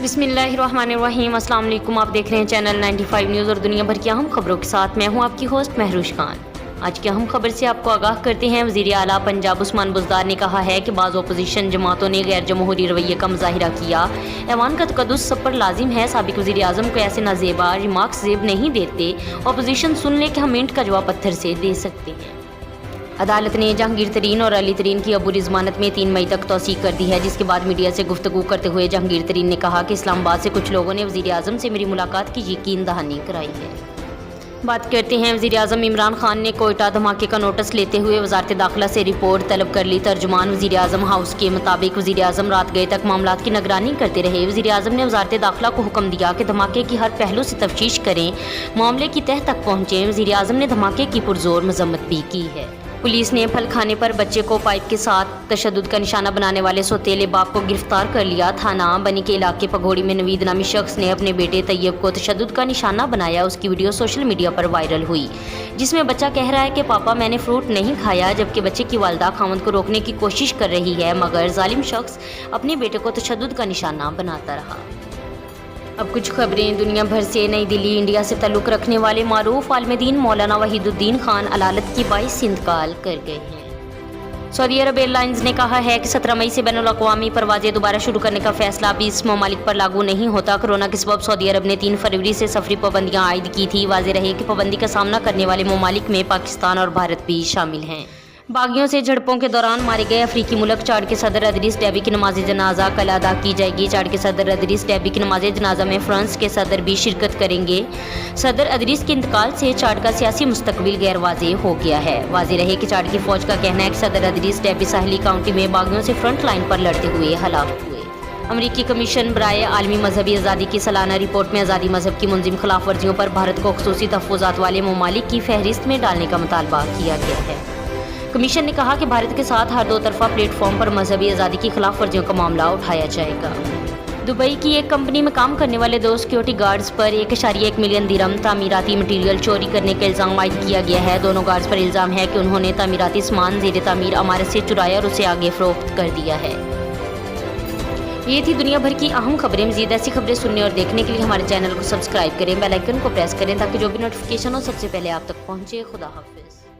बिस्मिल्लाहिर्रहमानिर्रहीम। अस्सलाम वालेकुम। आप देख रहे हैं चैनल 95 न्यूज़ और दुनिया भर की अहम खबरों के साथ मैं हूं आपकी होस्ट महरूश खान। आज की अहम खबर से आपको आगाह करते हैं। वज़ीर आला पंजाब उस्मान बुज़दार ने कहा है कि बाज़ अपोजिशन जमातों ने गैर जमहूरी रवैये का मुज़ाहिरा किया। ऐवान का तकद्दुस सब पर लाजिम है। साबिक़ वज़ीर आज़म को ऐसे नाजेबा रिमार्क्स जेब नहीं देते। अपोजिशन सुन ले कि हम ईंट का जवाब पत्थर से दे सकते हैं। अदालत ने जहांगीर तरीन और अली तरीन की अबूरी ज़मानत में 3 मई तक तौसीक कर दी है, जिसके बाद मीडिया से गुफ्तगू करते हुए जहांगीर तरीन ने कहा कि इस्लामाबाद से कुछ लोगों ने वज़ीर आज़म से मेरी मुलाकात की यकीन दहानी कराई है। बात करते हैं वज़ीर आज़म इमरान खान ने कोयटा धमाके का नोटिस लेते हुए वज़ारत दाखिला से रिपोर्ट तलब कर ली। तर्जुमान वज़ीर आज़म हाउस के मुताबिक वज़ीर आज़म रात गए तक मामलात की निगरानी करते रहे। वज़ीर आज़म ने वज़ारत दाखिला को हुक्म दिया कि धमाके की हर पहलू से तफ्तीश करें, मामले की तह तक पहुँचें। वज़ीर आज़म ने धमाके की पुरजोर मजम्मत भी की है। पुलिस ने फल खाने पर बच्चे को पाइप के साथ तशद्दुद का निशाना बनाने वाले सौतेले बाप को गिरफ्तार कर लिया। थाना बनी के इलाके पघोड़ी में नवीद नामी शख्स ने अपने बेटे तैयब को तशद्दुद का निशाना बनाया। उसकी वीडियो सोशल मीडिया पर वायरल हुई, जिसमें बच्चा कह रहा है कि पापा मैंने फ्रूट नहीं खाया, जबकि बच्चे की वालिदा खामद को रोकने की कोशिश कर रही है, मगर जालिम शख्स अपने बेटे को तशद्दुद का निशाना बनाता रहा। अब कुछ खबरें दुनिया भर से। नई दिल्ली इंडिया से ताल्लुक़ रखने वाले मारूफ आलिम दीन मौलाना वहीदुद्दीन खान अलालत की बाइस इंतकाल कर गए हैं। सऊदी अरब एयरलाइंस ने कहा है कि 17 मई से बैनुल-अक़वामी परवाज़ें दोबारा शुरू करने का फैसला 20 ममालिक पर लागू नहीं होता। कोरोना के सबब सऊदी अरब ने 3 फरवरी से सफरी पाबंदियाँ आयद की थी। वाज़ेह रहे कि पाबंदी का सामना करने वाले ममालिक में पाकिस्तान और भारत भी शामिल हैं। बागियों से झड़पों के दौरान मारे गए अफ्रीकी मुल्क चाड के सदर अदरीस डेबी की नमाज जनाजा कल अदा की जाएगी। चाड के सदर अदरीस डेबी की नमाज जनाजा में फ्रांस के सदर भी शिरकत करेंगे। सदर अदरीस के इंतकाल से चाड का सियासी मुस्तकबिल गैर वाज़ेह हो गया है। वाज़ेह रहे कि चाड की फौज का कहना है कि सदर अदरीस डेबी साहली काउंटी में बागियों से फ्रंट लाइन पर लड़ते हुए हलाक हुए। अमरीकी कमीशन बराए आलमी मजहबी आज़ादी की सालाना रिपोर्ट में आज़ादी मजहब की मुंजिम खिलाफ वर्जियों पर भारत को खुसूसी तहफ़्फ़ुज़ात वाले ममालिक की फहरिस्त में डालने का मुतालबा किया गया है। कमीशन ने कहा कि भारत के साथ हर 2 तरफा प्लेटफॉर्म पर मजहबी आज़ादी की खिलाफ वर्जियों का मामला उठाया जाएगा। दुबई की एक कंपनी में काम करने वाले 2 सिक्योरिटी गार्ड्स पर 1.1 मिलियन दिरहम तामीराती मटीरियल चोरी करने का इल्ज़ाम आयद किया गया है। दोनों गार्ड्स पर इल्ज़ाम है कि उन्होंने तामीराती सामान ज़ेर तामीर अमारत से चुराया और उसे आगे फ़रोख्त कर दिया है। ये थी दुनिया भर की अहम खबरें। मज़ीद ऐसी खबरें सुनने और देखने के लिए हमारे चैनल को सब्सक्राइब करें, बेल आइकन को प्रेस करें ताकि जो भी नोटिफिकेशन हो सबसे पहले आप तक पहुँचे। खुदा हाफिज़।